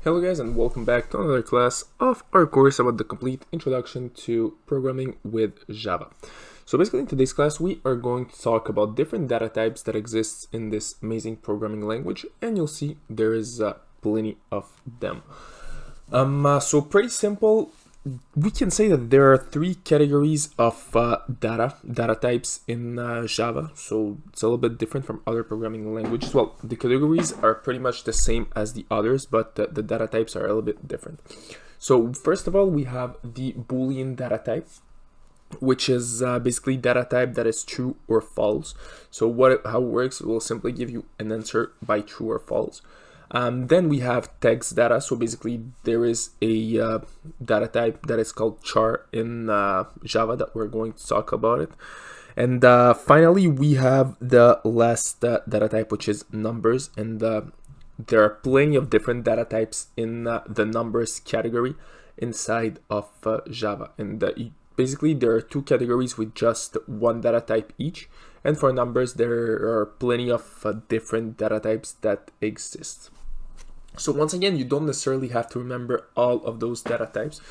Hello guys and welcome back to another class of our course about the complete introduction to programming with Java. So basically in today's class we are going to talk about different data types that exist in this amazing programming language, and you'll see there is plenty of them. So pretty simple. We can say that there are three categories of data types in Java. So it's a little bit different from other programming languages. Well, the categories are pretty much the same as the others, but the data types are a little bit different. So first of all, we have the Boolean data type, which is basically data type that is true or false. So how it works, it will simply give you an answer by true or false. Then we have text data. So basically there is a data type that is called char in Java that we're going to talk about it. And finally, we have the last data type, which is numbers. And there are plenty of different data types in the numbers category inside of Java. And basically there are two categories with just one data type each. And for numbers, there are plenty of different data types that exist. So once again, you don't necessarily have to remember all of those data types.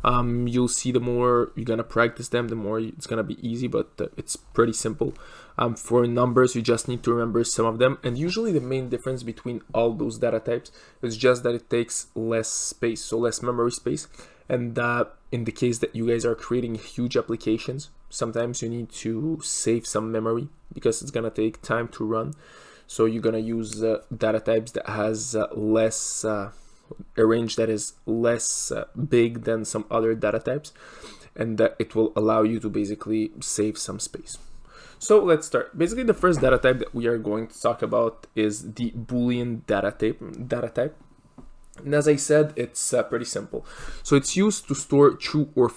You'll see the more you're gonna practice them, the more it's gonna be easy, but it's pretty simple. For numbers, you just need to remember some of them, and usually the main difference between all those data types is just that it takes less space, so less memory space. And in the case that you guys are creating huge applications, sometimes you need to save some memory because it's gonna take time to run. So you're gonna use data types that has less a range that is less big than some other data types, and that it will allow you to basically save some space. So let's start. Basically, the first data type that we are going to talk about is the Boolean data type. And as I said, it's pretty simple. So it's used to store true or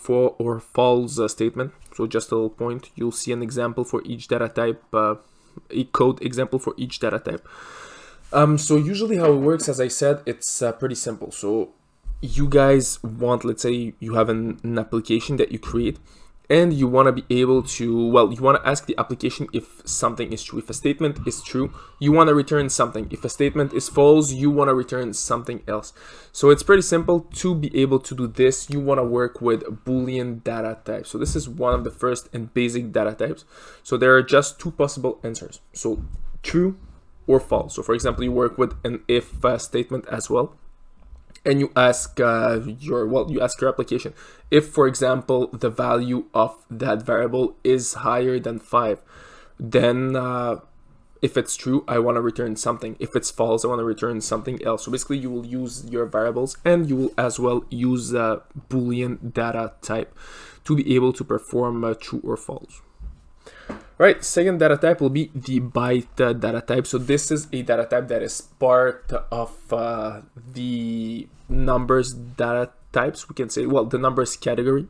false statement. So just a little point, you'll see an example for each data type, a code example for each data type. So usually how it works, as I said, it's pretty simple. So you guys want, let's say you have an application that you create, and you want to be able to, well, you want to ask the application if something is true. If a statement is true, you want to return something. If a statement is false, you want to return something else. So it's pretty simple. To be able to do this, you want to work with Boolean data types. So this is one of the first and basic data types. So there are just two possible answers. So true or false. So for example, you work with an if statement as well. And you ask you ask your application if, for example, the value of that variable is higher than 5, then if it's true, I want to return something. If it's false, I want to return something else. So basically, you will use your variables, and you will as well use a Boolean data type to be able to perform true or false. Right, second data type will be the byte data type. So this is a data type that is part of the numbers data types. We can say, well, the numbers category.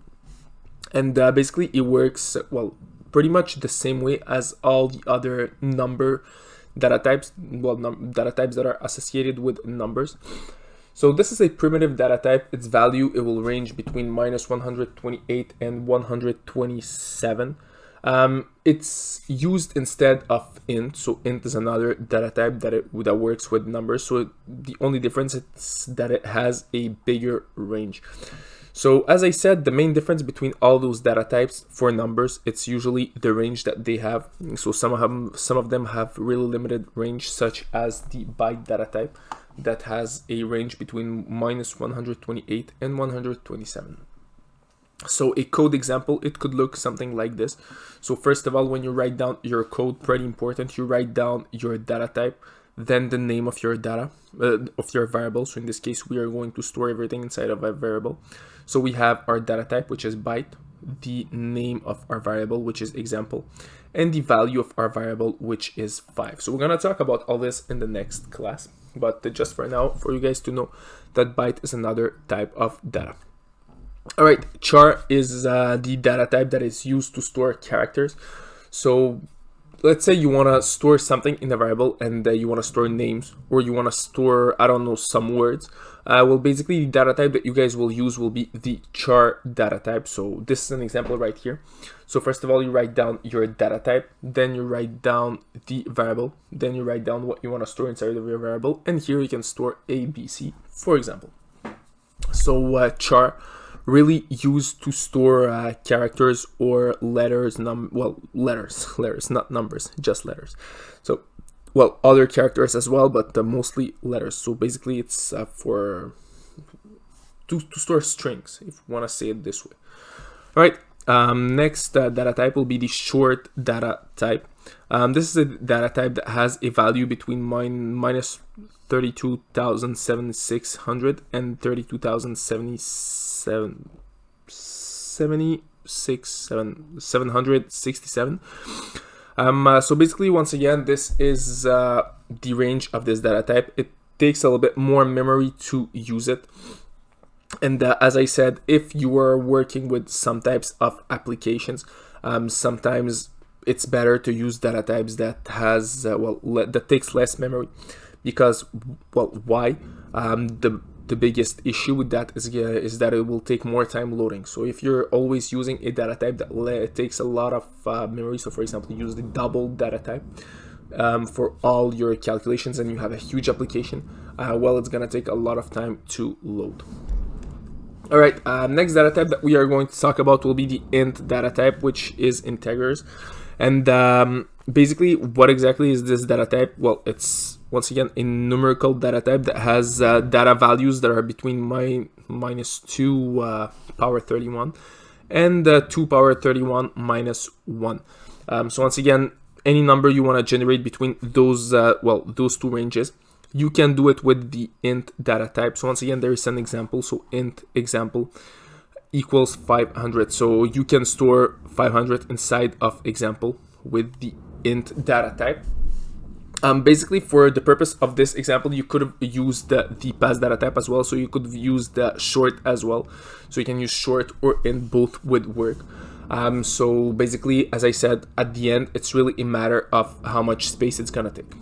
And basically it works, well, pretty much the same way as all the other number data types, well, data types that are associated with numbers. So this is a primitive data type. Its value, it will range between -128 and 127. It's used instead of int. So int is another data type that works with numbers. So the only difference is that it has a bigger range. So as I said, the main difference between all those data types for numbers, it's usually the range that they have. So some of them have really limited range, such as the byte data type that has a range between -128 and 127. So a code example, it could look something like this. So first of all, when you write down your code, pretty important, you write down your data type, then the name of your data, of your variable. So in this case, we are going to store everything inside of a variable. So we have our data type, which is byte, the name of our variable, which is example, and the value of our variable, which is 5. So we're going to talk about all this in the next class. But just for now, for you guys to know that byte is another type of data. All right, char is the data type that is used to store characters. So let's say you want to store something in a variable and you want to store names, or you want to store, I don't know, some words. Well, basically the data type that you guys will use will be the char data type. So this is an example right here. So first of all, you write down your data type, then you write down the variable, then you write down what you want to store inside of your variable, and here you can store A, B, C, for example. So char really used to store characters or letters, letters, not numbers, just letters. So, well, other characters as well, but mostly letters. So basically it's for to store strings, if you want to say it this way. All right, next data type will be the short data type. This is a data type that has a value between minus 32,767 and 32,767. So basically, once again, this is the range of this data type. It takes a little bit more memory to use it. And as I said, if you are working with some types of applications, sometimes it's better to use data types that has that takes less memory, because, well, why? The biggest issue with that is that it will take more time loading. So if you're always using a data type that takes a lot of memory, so for example, use the double data type for all your calculations, and you have a huge application, well, it's gonna take a lot of time to load. All right, next data type that we are going to talk about will be the int data type, which is integers. And basically, what exactly is this data type? Well, it's once again a numerical data type that has data values that are between minus 2 power 31 and 2 power 31 minus 1. So once again, any number you want to generate between those those two ranges, you can do it with the int data type. So once again, there is an example. So int example equals 500. So you can store 500 inside of example with the int data type. Basically, for the purpose of this example, you could have used the pass data type as well. So you could have used the short as well. So you can use short or int, both would work. So basically, as I said, at the end, it's really a matter of how much space it's gonna take.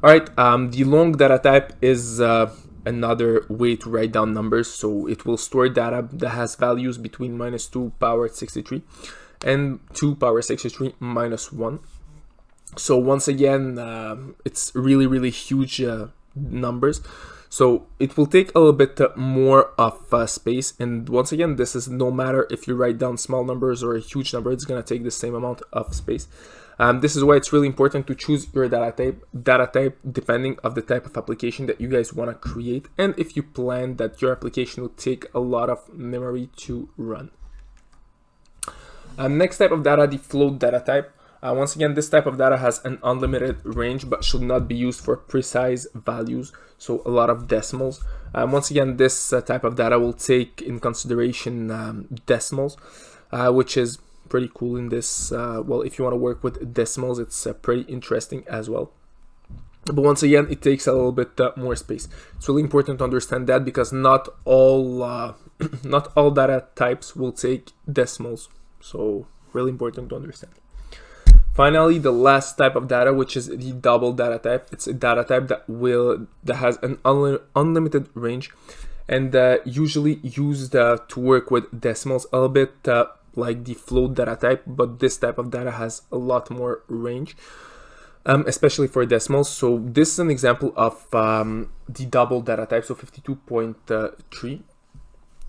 All right, the long data type is another way to write down numbers. So it will store data that has values between minus 2 power 63 and 2 power 63 minus 1. So once again, it's really huge numbers. So it will take a little bit more of space. And once again, this is no matter if you write down small numbers or a huge number, it's gonna take the same amount of space. This is why it's really important to choose your data type depending of the type of application that you guys want to create, and if you plan that your application will take a lot of memory to run. Next type of data, the float data type. Once again, this type of data has an unlimited range but should not be used for precise values, so a lot of decimals. Once again, this type of data will take in consideration decimals, which is pretty cool in this. Well, if you want to work with decimals, it's pretty interesting as well. But once again, it takes a little bit more space. It's really important to understand that, because not all data types will take decimals. So really important to understand. Finally, the last type of data, which is the double data type. It's a data type that has an unlimited range, and usually used to work with decimals, a little bit like the float data type, but this type of data has a lot more range, especially for decimals. So this is an example of the double data type, so 52.3.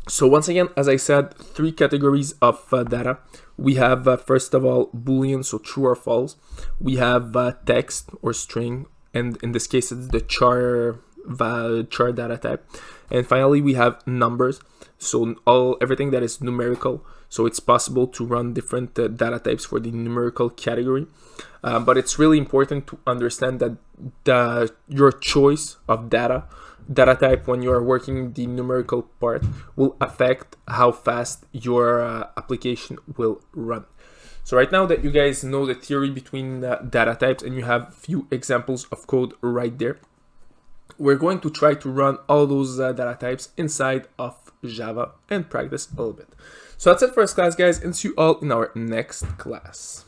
So once again, as I said, 3 categories of data. We have first of all Boolean, so true or false. We have text or string, and in this case it's the char data type. And finally we have numbers, so everything that is numerical. So it's possible to run different data types for the numerical category, but it's really important to understand that your choice of data type when you are working the numerical part will affect how fast your application will run. So right now that you guys know the theory between data types and you have few examples of code right there, we're going to try to run all those data types inside of Java and practice a little bit. So that's it for this class, guys, and see you all in our next class.